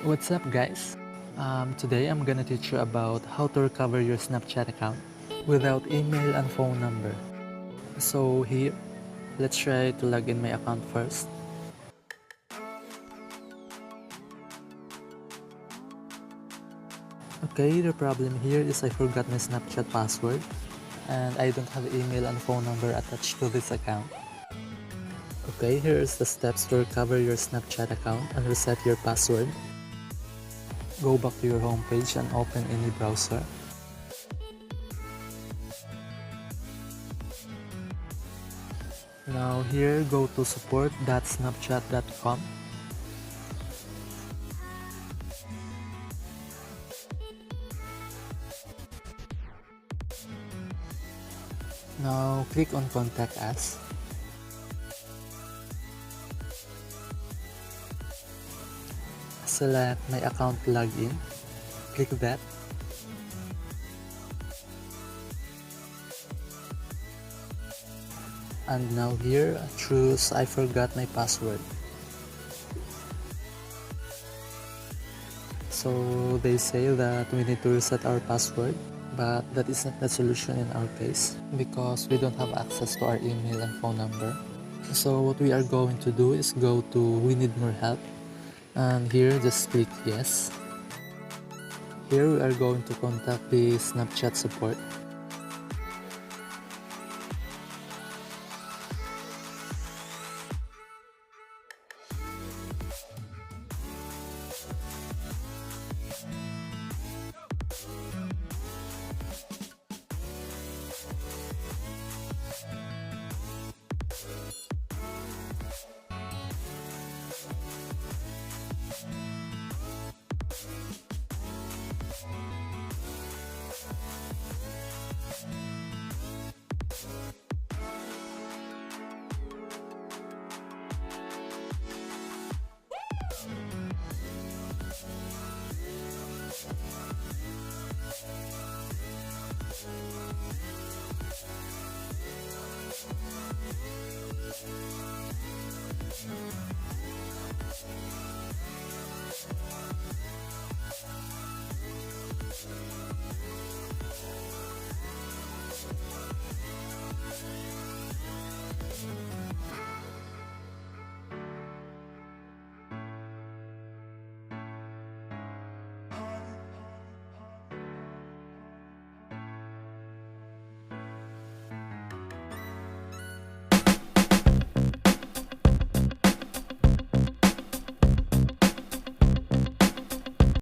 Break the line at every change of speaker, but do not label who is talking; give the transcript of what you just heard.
What's up guys? Today I'm gonna teach you about how to recover your Snapchat account without email and phone number. So here, let's try to log in my account first. Okay, the problem here is I forgot my Snapchat password and I don't have email and phone number attached to this account. Okay, here is the steps to recover your Snapchat account and reset your password. Go back to your home page and open any browser. Now here, go to support.snapchat.com. Now click on Contact Us. Select My Account Login. Click that. And now here, choose I forgot my password. So they say that we need to reset our password, but that is not the solution in our case because we don't have access to our email and phone number. So what we are going to do is go to We Need More Help, and here just click yes. Here we are going to contact the Snapchat support.